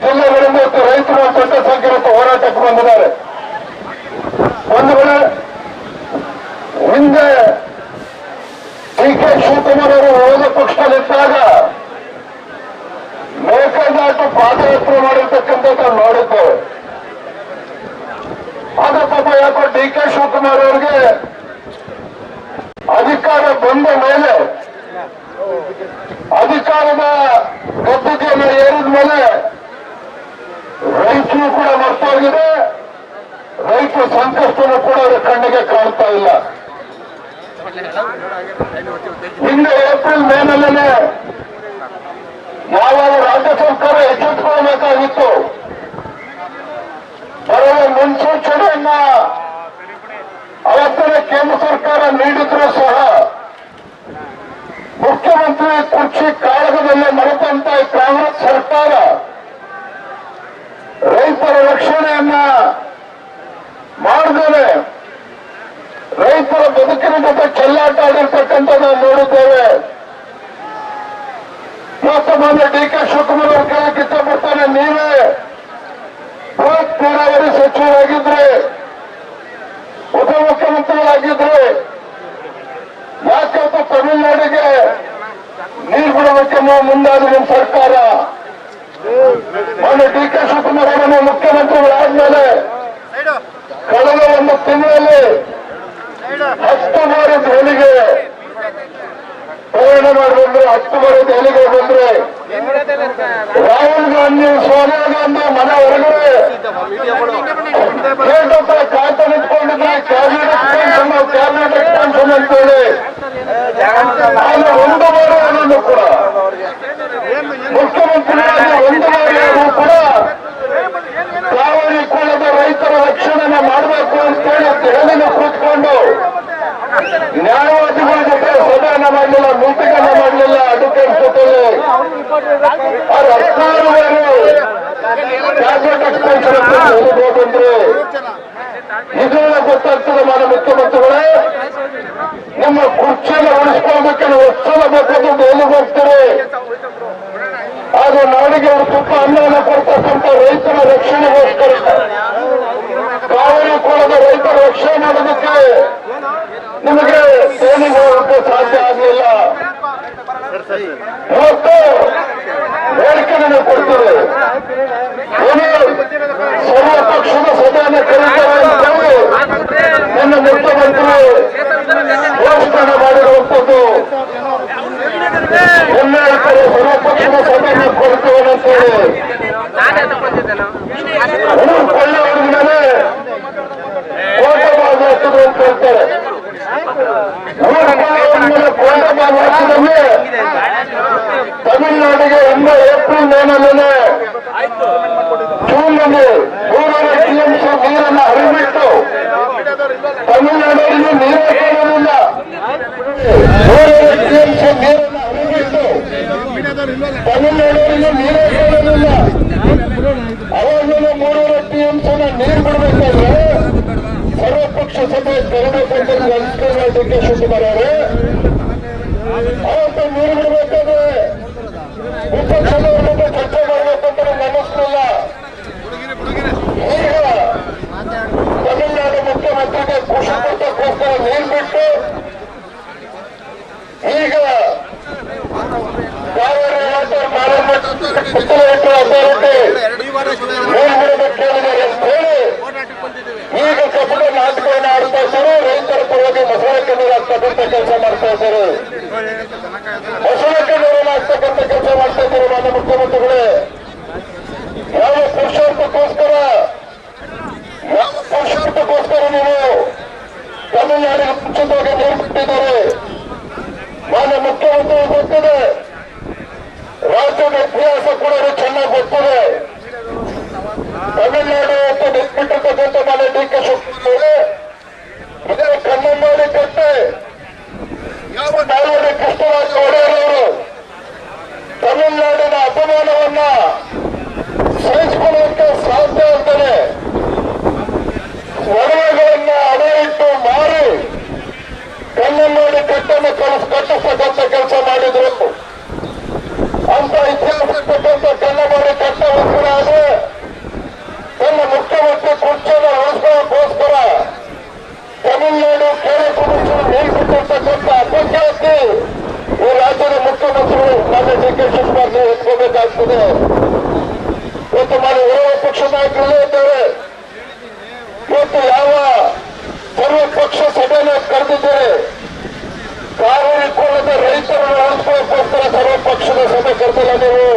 ಜಿಲ್ಲೆಗಳಿಂದ ರೈತರು ದೊಡ್ಡ ಸಂಖ್ಯೆಯಲ್ಲಿ ಹೋರಾಟಕ್ಕೆ ಬಂದಿದ್ದಾರೆ. ಒಂದು ವೇಳೆ ಹಿಂದೆ DK ಶಿವಕುಮಾರ್ ಅವರು ವಿರೋಧ ಪಕ್ಷದಲ್ಲಿದ್ದಾಗ ಮೇಕೆದಾಟು ಪಾದಯಾತ್ರೆ ಮಾಡಿರ್ತಕ್ಕಂಥದ್ದು ನೋಡಿದ್ದೇವೆ. ಆಗ ಪಾಪ ಯಾಕೋ DK ಶಿವಕುಮಾರ್ ಅವರಿಗೆ ಅಧಿಕಾರ ಬಂದ ಮೇಲೆ, ಅಧಿಕಾರದ ಗದ್ದುಗೆಯನ್ನು ಏರಿದ ಮೇಲೆ ರೈತರು ಕೂಡ ಮರ್ತೋಗಿದೆ, ರೈತರ ಸಂಕಷ್ಟನೂ ಕೂಡ ಅವರ ಕಣ್ಣಿಗೆ ಕಾಣ್ತಾ ಇಲ್ಲ. ಹಿಂದೆ ಏಪ್ರಿಲ್ ಮೇನಲ್ಲೇ ಯಾವಾಗ ರಾಜ್ಯ ಸರ್ಕಾರ ಎಚ್ಚೆತ್ತುಕೊಳ್ಳಬೇಕಾಗಿತ್ತು, ಬರುವ ಮುನ್ಸೂಚನೆಯನ್ನ ಅವತ್ತಿನ ಕೇಂದ್ರ ಸರ್ಕಾರ ನೀಡಿದ್ರೂ ಸಹ ಮುಖ್ಯಮಂತ್ರಿ ಕುರ್ಚಿ ಕಾಳಗದಲ್ಲಿ ಮರೆತಂತ ಕಾಂಗ್ರೆಸ್ ಸರ್ಕಾರ ರೈತರ ರಕ್ಷಣೆಯನ್ನ ಮಾಡಿದರೆ, ರೈತ ರೈತರ ಬದುಕಿನ ಜೊತೆ ಚೆಲ್ಲಾಟ ಆಡಿರ್ತಕ್ಕಂಥ ನಾವು ನೋಡಿದ್ದೇವೆ. ಇವತ್ತು ಮಾನ್ಯ ಡಿ.ಕೆ. ಶಿವಕುಮಾರ್ ಅವರು ಕೇಳಕ್ಕೆ ಇಷ್ಟಪಡ್ತಾನೆ, ನೀವೇ ಬೃಹತ್ ನೀರಾವರಿ ಸಚಿವರಾಗಿದ್ರೆ, ಉಪಮುಖ್ಯಮಂತ್ರಿಗಳಾಗಿದ್ರೆ, ಯಾಕಂತ ತಮಿಳುನಾಡಿಗೆ ನೀರು ಬಿಡೋದಕ್ಕೆ ನಾವು ಮುಂದಾದ ನಿಮ್ಮ ಸರ್ಕಾರ. ಮಾನ್ಯ ಡಿ.ಕೆ. ಶಿವಕುಮಾರ್ ಅವರನ್ನು ಮುಖ್ಯಮಂತ್ರಿಗಳಾದ್ಮೇಲೆ ಕಳೆದ ಒಂದು ತಿಂಗಳಲ್ಲಿ 10 ಬಾರಿ ದೆಹಲಿಗೆ ಪ್ರಯಾಣ ಮಾಡಿ ಬಂದ್ರೆ, 10 ಬಾರಿ ದೆಹಲಿಗೆ ಬಂದ್ರೆ, ರಾಹುಲ್ ಗಾಂಧಿ, ಸೋನಿಯಾ ಗಾಂಧಿ ಮನೆ ಹೊರಗಡೆ ಗೇಟ್ ಹತ್ರ ಕಾಯ್ತಾ ನಿಂತ್ಕೊಂಡಿದ್ರೆ ಕ್ಯಾಬಿನೆಟ್ ಎಕ್ಸ್ಪಾನ್ಷನ್ ಅಂತೇಳಿ ನಾನು 1 ಬಾರಿ ಅದನ್ನು ಕೂಡ ಮುಖ್ಯಮಂತ್ರಿಯಾಗಿ 1 ಬಾರಿ ಆದರೂ ಕೂಡ ಕಾವೇರಿ ಕುಲದ ರೈತರ ರಕ್ಷಣೆ ಮಾಡಬೇಕು ಅಂತೇಳಿ ದೆಹಲಿನ ಕೂತ್ಕೊಂಡು ನ್ಯಾಯವಾದಿಗಳ ಜೊತೆ ಸಭೆಯನ್ನ ಮಾಡಲಿಲ್ಲ, ಮೀಟಿಂಗ್ ಅನ್ನ ಮಾಡಲಿಲ್ಲ. ಅಡ್ವೊಕೇಟ್ ಜೊತೆಲಿ ಅವ್ರು 16 ಬಾರಿ ಕ್ಯಾಬಿನೆಟ್ ಎಕ್ಸ್ಪಾನ್ಷನ್ ಹೋಗಂದ್ರೆ ಇದೆಲ್ಲ ಗೊತ್ತಾಗ್ತದೆ. ಮಾನ್ಯ ಮುಖ್ಯಮಂತ್ರಿಗಳೇ, ನಿಮ್ಮ ಕುರ್ಚಿಯನ್ನು ಉಳಿಸ್ಕೊಳ್ಳೋದಕ್ಕೆ ನಾವು ಎಷ್ಟು ಸಲ ಬೇಕಾದ್ರೂ ದೆಹಲಿಗೆ ಹೋಗ್ತೀರಿ. ಆದ್ರೆ ನಾಡಿಗೆ ಅವರು ತುಪ್ಪ ಅನ್ನವನ್ನು ಕೊಡ್ತಕ್ಕಂಥ ರೈತರ ರಕ್ಷಣೆಗೋಸ್ಕರ, ಕಾವೇರಿ ಕುಲದ ರೈತರ ರಕ್ಷಣೆ ಮಾಡೋದಕ್ಕೆ ನಿಮಗೆ ದೆಹಲಿಗೆ ಹೋಗೋಕ್ಕೆ ಸಾಧ್ಯ ಆಗಲಿಲ್ಲ. ಇವತ್ತು ಬೇಡಿಕೆ ನೀವು ಕೊಡ್ತೀರಿ, ಏನು ಸರ್ವ ಪಕ್ಷದ ಸಭೆಯನ್ನು ಕರೀತಾರೆ ಅಂತೇಳಿ ನನ್ನ ಮುಖ್ಯಮಂತ್ರಿ ಘೋಷಣೆ ಮಾಡಿರುವಂಥದ್ದು. ಎಲ್ಲ ಸರ್ವ ಪಕ್ಷದ ಸಭೆಯನ್ನು ಕೊಡ್ತೇವೆ ಅಂತೇಳಿ ಕೊಳ್ಳೆಯವ್ರ ಮೇಲೆ ಕೋಟೆ ಬಾಗಿಲು ಹಾಕಿದ್ರು ಅಂತ ಹೇಳ್ತಾರೆ. ಕೊಳ್ಳೆಯವ್ರ ಮೇಲೆ ಕೋಟೆ ಬಾಗಿಲು ಹಾಕಿದಲ್ಲಿ ತಮಿಳುನಾಡಿಗೆ ಏಪ್ರಿಲ್ ಮೇನಲ್ಲಿ ಜೂನ್ನಲ್ಲಿ 300 TMC ನೀರನ್ನು ಹರಿಬಿಟ್ಟು ತಮಿಳುನಾಡಿಗೆ ನೀರೇ ಕೊಡೋದಿಲ್ಲ. 300 TMC ನೀರನ್ನು ಹರಿಬಿಟ್ಟು ತಮಿಳುನಾಡಿಗೆ ನೀರೇ ಕೊಡೋದಿಲ್ಲ. ಅವಾಗಲೂ 300 TMC ನೀರು ಬಿಡಬೇಕಾದ್ರೆ ಸರ್ವಪಕ್ಷ ಸಭೆ ಕರೆಬೇಕು ಅಂತ ಅನಿಸ್ತಾರೆ ಡಿ.ಕೆ. ಶಿವಕುಮಾರ್ ಅವರು. ಅವತ್ತು ನೀರು ಬಿಡಬೇಕಾದ್ರೆ ವಿಪಕ್ಷದವ್ರ ಜೊತೆ ಚರ್ಚೆ ಮಾಡಬೇಕು ಅಂತ ನಮ್ಗೆ ಅನ್ನಿಸ್ಲಿಲ್ಲ. ಈಗ ತಮಿಳುನಾಡು ಮುಖ್ಯಮಂತ್ರಿಗೆ ಖುಷಿ ಪಟ್ಟಕ್ಕೋಸ್ಕರ ನೀರು ಬಿಟ್ಟು ಈಗ ಕಾವೇರಿ ವಾಟರ್ ಮ್ಯಾನೇಜ್ಮೆಂಟ್ ಅಥಾರಿಟಿ ನೀರು ಬಿಡಬೇಕು ಕೇಳಿದ್ದಾರೆ ಅಂತ ಹೇಳಿ ಈಗ ಕಬ್ಬಣ ನಾಟಕವನ್ನು ಆಡ್ತಾ ಇದ್ದಾರೆ. ರೈತರ ಪರವಾಗಿ ಮೊಸಳಕ್ಕೆ ನೀರು ಹಾಕ್ತಕ್ಕಂಥ ಕೆಲಸ ಮಾಡ್ತಾ ಇದ್ದಾರೆ. ಮೊಸಳಕ್ಕೆ ನೀರನ್ನು ಹಾಕ್ತಕ್ಕಂಥ ಕೆಲಸ ಮಾಡ್ತಾ ಇದ್ದಾರೆ. ಮಾನ್ಯ ಮುಖ್ಯಮಂತ್ರಿಗಳೇ, ಯಾವ ಪುರುಷಾರ್ಥಕ್ಕೋಸ್ಕರ ನೀವು ತಮಿಳುನಾಡಿಗೆ ಮುಂಚಿತವಾಗಿ ನೀರು ಬಿಟ್ಟಿದ್ದಾರೆ. ಮಾನ್ಯ ಮುಖ್ಯಮಂತ್ರಿ ಗೊತ್ತಿದೆ, ರಾಜ್ಯದ ಇತಿಹಾಸ ಕೂಡ ಚೆನ್ನಾಗಿ ಗೊತ್ತಿದೆ. ತಮಿಳುನಾಡು ಅಂತ ಬಿಟ್ಟಿರ್ತಕ್ಕಂಥ ಮಾನ್ಯ ಡಿ.ಕೆ. ಶಿವಕುಮಾರ್ ಇದೇ ಕನ್ನಂಬಾಡಿ ಕಟ್ಟೆ ಯಾವ ನಾಲ್ವಡಿ ಕೃಷ್ಣರಾಜ ಒಡೆಯರವರು ತಮಿಳುನಾಡಿನ ಅಪಮಾನವನ್ನ ಸಹಿಸಿಕೊಳ್ಳುವಂತೆ ಸಾಧ್ಯ ಆಗ್ತದೆ. ಒಡವೆಗಳನ್ನ ಅಡೆ ಇಟ್ಟು ಮಾರಿ ಕನ್ನಂಬಾಡಿ ಕಟ್ಟನ್ನು ಕಟ್ಟಿಸ್ತಕ್ಕಂಥ ಕೆಲಸ ಮಾಡಿದ್ರು. ಅಂತ ಇತಿಹಾಸ ಇರ್ತಕ್ಕಂಥ ಕನ್ನಂಬಾಡಿ ಕಟ್ಟ ಒಂದ್ಸಲ ಆದ್ರೆ ತನ್ನ ಮುಖ್ಯಮಂತ್ರಿ ಕುರ್ಚಿಯನ್ನು ಉಳಿಸ್ಕೊಳ್ಳೋಕ್ಕೋಸ್ಕರ ತಮಿಳುನಾಡು ಕೇರಳ ನೀರು ಬಿಟ್ಟಿರ್ತಕ್ಕಂಥ ಅಪಖ್ಯಾತಿ ಈ ರಾಜ್ಯದ ಮುಖ್ಯಮಂತ್ರಿಗಳು ಮಾನ್ಯ ಡಿ.ಕೆ. ಶಿವಕುಮಾರ್ ನೀವು ಎತ್ಕೋಬೇಕಾಗ್ತದೆ. ಇವತ್ತು ಮಾನ್ಯ ವಿರೋಧ ಪಕ್ಷ ನಾಯಕರಲ್ಲೇ ಇದ್ದಾರೆ. ಇವತ್ತು ಯಾವ ಸರ್ವ ಪಕ್ಷ ಸಭೆಯನ್ನು ಕರೆದಿದ್ದಾರೆ. ಕಾವೇರಿ ಕುಲದ ರೈತರನ್ನು ಉಳಿಸ್ಕೊಳ್ಳೋಕ್ಕೋಸ್ಕರ ಸರ್ವ ಪಕ್ಷದ ಸಭೆ ಕರೆದಿಲ್ಲ ನೀವು.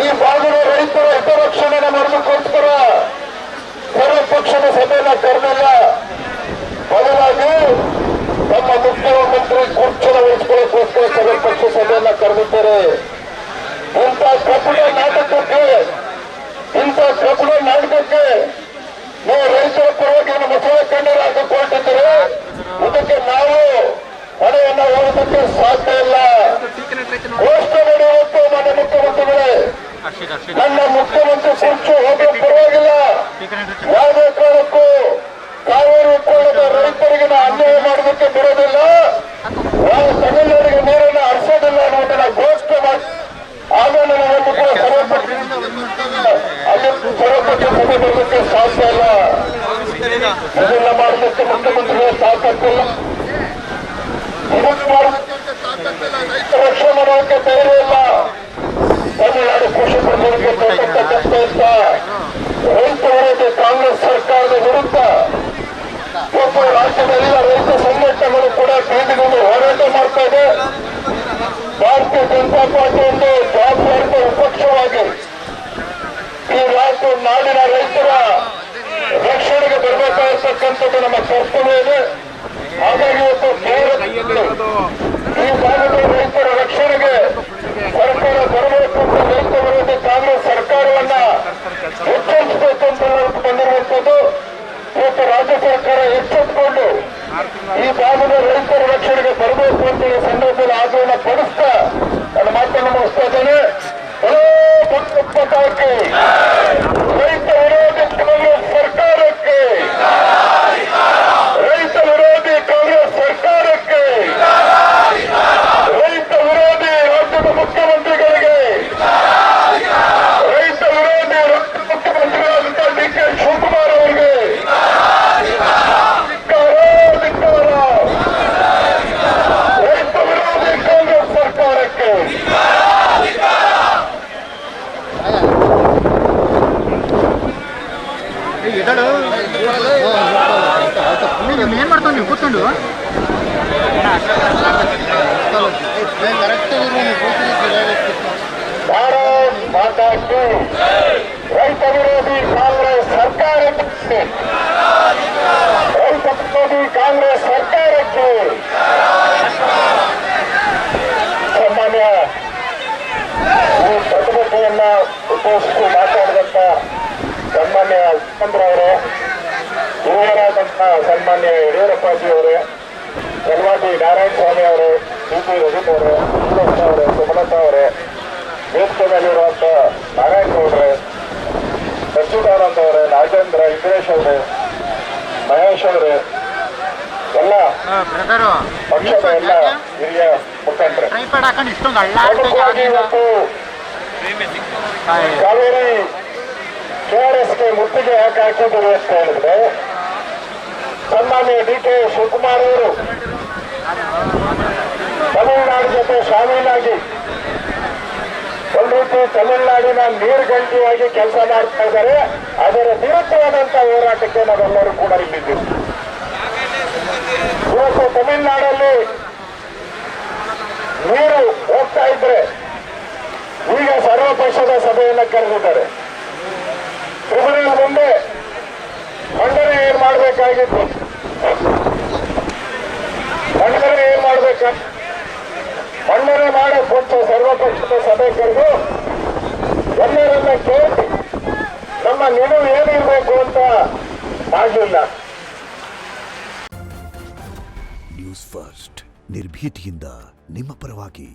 ಈ ಭಾಗದ ರೈತರ ಹಿತರಕ್ಷಣೆ ಮಾಡೋದಕ್ಕೋಸ್ಕರ ಸರ್ವ ಪಕ್ಷದ ಸಭೆಯನ್ನ ಕರೆದಿಲ್ಲ. ಬದಲಾಗಿ ನಮ್ಮ ಮುಖ್ಯಮಂತ್ರಿ ಕುರ್ಚಿನ ಉಳಿಸ್ಕೊಳ್ಳೋಕ್ಕೋಸ್ಕರ ಸರ್ವ ಪಕ್ಷ ಸಭೆಯನ್ನ ಕರೆದಿದ್ದಾರೆ. ಇಂಥ ಕಪಟ ನಾಟಕಕ್ಕೆ ನೀವು ರೈತರ ಪರವಾಗಿ ಮಸೂದೆ ಕಣ್ಣೀರು ಹಾಕಿಕೊಂಡಿದ್ದೀರಿ. ಇದಕ್ಕೆ ನಾವು ಹೊಣೆಯನ್ನ ಹೋಗೋದಕ್ಕೆ ಸಾಧ್ಯ ಇಲ್ಲ. ಘೋಷಣೆ ಮಾಡಿ ಇವತ್ತು ಮಾನ್ಯ ಮುಖ್ಯಮಂತ್ರಿಗಳೇ, ನನ್ನ ಮುಖ್ಯಮಂತ್ರಿ ಕುರ್ಚಿ ಹೋಗಿ ಪರವಾಗಿಲ್ಲ, ಯಾವುದೇ ಕಾರಣಕ್ಕೂ ಕಾವೇರಿ ಉತ್ಕೊಳ್ಳದ ರೈತರಿಗೆ ಅನ್ಯಾಯ ಮಾಡೋದಕ್ಕೆ ಬಿಡೋದಿಲ್ಲ, ನಾವು ತಮಿಳುನಾಡಿಗೆ ನೀರನ್ನು ಹರಿಸೋದಿಲ್ಲ ಅನ್ನೋದನ್ನ ಘೋಷಣೆ ಮಾಡಿ ಆಮೇಲೆ ನಾವೆಲ್ಲೂ ಕೂಡ ಅಲ್ಲಿ ಸರ್ವಪಕ್ಷ ಸಭೆ ಬರೋದಕ್ಕೆ ಸಾಧ್ಯ ಇಲ್ಲ. ಇದನ್ನ ಮಾಡೋದಕ್ಕೆ ಮುಖ್ಯಮಂತ್ರಿಗಳ ತಾಕತ್ತಿಲ್ಲ, ರಕ್ಷಣೆ ಮಾಡೋದಕ್ಕೆ ಧೈರ್ಯ ಇಲ್ಲ. ತಮಿಳುನಾಡು ಕೃಷಿ ಪ್ರಧಾನಿಗೆ ಇತ್ತ ರೈತ ವಿರೋಧಿ ಕಾಂಗ್ರೆಸ್ ಸರ್ಕಾರದ ವಿರುದ್ಧ ಇವತ್ತು ರಾಜ್ಯದೆಲ್ಲ ರೈತ ಸಂಘಟನೆಗಳು ಕೂಡ ಬೀದಿಗೊಂಡು ಹೋರಾಟ ಮಾಡ್ತಾ ಇದೆ. ಭಾರತೀಯ ಜನತಾ ಪಾರ್ಟಿ ಒಂದು ಜವಾಬ್ದಾರಿತ ವಿಪಕ್ಷವಾಗಿ ಈ ರಾಜ್ಯ ನಾಡಿನ ರೈತರ ರಕ್ಷಣೆಗೆ ಬರಬೇಕಾಗಿರ್ತಕ್ಕಂಥದ್ದು ನಮ್ಮ ಕರ್ತವ್ಯ ಇದೆ. ಹಾಗಾಗಿ ಇವತ್ತು ಈ ಭಾಗದ ರೈತರ ರಕ್ಷಣೆಗೆ ಸರ್ಕಾರ ಬರಬೇಕು ಅಂತ ರೈತ ವಿರೋಧಿ ಕಾಂಗ್ರೆಸ್ ಸರ್ಕಾರವನ್ನ ಎಚ್ಚರಿಸಬೇಕು ಅಂತ ಬಂದಿರುವಂತದ್ದು. ಇವತ್ತು ರಾಜ್ಯ ಸರ್ಕಾರ ಎಚ್ಚೆತ್ತುಕೊಂಡು ಈ ಭಾಗದ ರೈತರ ರಕ್ಷಣೆಗೆ ಬರಬೇಕು ಅಂತ ಈ ಸಂದರ್ಭದಲ್ಲಿ ಆಗ್ರಹ ಪಡಿಸ್ತಾ ನನ್ನ ಮಾತನ್ನು ಮುಗಿಸ್ತಾ ಇದ್ದೇನೆ. ಪಟಾಕಿ ರೈತ ವಿರೋಧಿ ಕಾಂಗ್ರೆಸ್ ಸರ್ಕಾರಕ್ಕೆ, ರೈತ ವಿರೋಧಿ ಕಾಂಗ್ರೆಸ್ ಸರ್ಕಾರಕ್ಕೆ, ರೈತ ವಿರೋಧಿ ರಾಜ್ಯದ ಮುಖ್ಯಮಂತ್ರಿಗಳಿಗೆ, ರೈತ ವಿರೋಧಿ ರಾಜ್ಯ ಮುಖ್ಯಮಂತ್ರಿಗಳಾದಂಥ ಡಿ.ಕೆ. ಶಿವಕುಮಾರ್ ಅವರಿಗೆ ರೈತ ವಿರೋಧಿ ಕಾಂಗ್ರೆಸ್ ಸರ್ಕಾರಕ್ಕೆ. ಏನ್ ಮಾಡ್ತಾವ ನೀವು ಕೂತ್ಕೊಂಡು ಭಾರತ್ ಮಾತಾ ಕಿ ರೈತ ವಿರೋಧಿ ಕಾಂಗ್ರೆಸ್ ಸರ್ಕಾರಕ್ಕೆ, ರೈತ ವಿರೋಧಿ ಕಾಂಗ್ರೆಸ್ ಸರ್ಕಾರಕ್ಕೆ. ಸಾಮಾನ್ಯ ಈ ಪ್ರತಿಭಟನೆಯನ್ನ ಉದ್ದೇಶಿಸಿ ಮಾತಾಡಿದಂತ ಸನ್ಮಾನ್ಯ ಮುಖ್ಯಮಂತ್ರಿ ಅವರೇ, ಹಿರಿಯರಾದಂಥ ಸನ್ಮಾನ್ಯ ಯಡಿಯೂರಪ್ಪಾಜಿ ಅವರೇ, ಯಲವಾಡಿ ನಾರಾಯಣ ಸ್ವಾಮಿ ಅವರೇ, ಡಿ.ಪಿ. ರವೀಂದ್ರ ಅವರೇ, ಸುರೇಶ್ ಅವರೇ, ಸುಮಲತಾ ಅವರೇ, ವೇದಿಕೆಯಲ್ಲಿರುವಂತ ನಾರಾಯಣ ಗೌಡ್ರೆ, ಸಚ್ಚಿದಾನಂದ ಅವರೇ, ನಾಗೇಂದ್ರ, ಇಂದ್ರೇಶ್ ಅವರೇ, ಮಹೇಶ್ ಅವರೇ, ಎಲ್ಲ ಪಕ್ಷದ ಎಲ್ಲ ಹಿರಿಯ ಮುಖಂಡರೇ, ಇವತ್ತು ಕಾವೇರಿ ಕೆಆರ್ಎಸ್ಗೆ ಮುತ್ತಿಗೆ ಯಾಕೆ ಹಾಕಿದ್ರು ಅಂತ ಹೇಳಿದ್ರೆ, ಸನ್ಮಾನ್ಯ ಡಿ.ಕೆ. ಶಿವಕುಮಾರ್ ಅವರು ತಮಿಳುನಾಡು ಜೊತೆ ಶಾಮೀಲಾಗಿ ಒಂದು ರೀತಿ ತಮಿಳುನಾಡಿನ ನೀರ್ಗಂಟಿಯಾಗಿ ಕೆಲಸ ಮಾಡ್ತಾ ಇದ್ದಾರೆ. ಅದರ ವಿರುದ್ಧವಾದಂತ ಹೋರಾಟಕ್ಕೆ ನಾವೆಲ್ಲರೂ ಕೂಡ ಇಲ್ಲಿದ್ದೀವಿ. ಇವತ್ತು ತಮಿಳುನಾಡಲ್ಲಿ ನೀರು ಹೋಗ್ತಾ ಇದ್ರೆ ಈಗ ಸರ್ವಪಕ್ಷದ ಸಭೆಯನ್ನ ಕರೆದಿದ್ದಾರೆ. ಟ್ರಿಬ್ಯುನಲ್ ಮುಂದೆ ಮಂಡನೆ ಏನ್ ಮಾಡಬೇಕಾಗಿತ್ತು, ಮಂಡನೆ ಏನ್ ಮಾಡ್ಬೇಕಾಗಿತ್ತು, ಮಂಡನೆ ಮಾಡೋ ಮುಂಚೆ ಸರ್ವಪಕ್ಷದ ಸಭೆ ಕರೆದು ಎಲ್ಲರನ್ನ ಕೇಳಿ ನಮ್ಮ ನಿಲುವು ಏನಿರಬೇಕು ಅಂತ ಮಾಡಲಿಲ್ಲ. ನ್ಯೂಸ್ ಫಸ್ಟ್ ನಿರ್ಭೀತಿಯಿಂದ ನಿಮ್ಮ ಪರವಾಗಿ.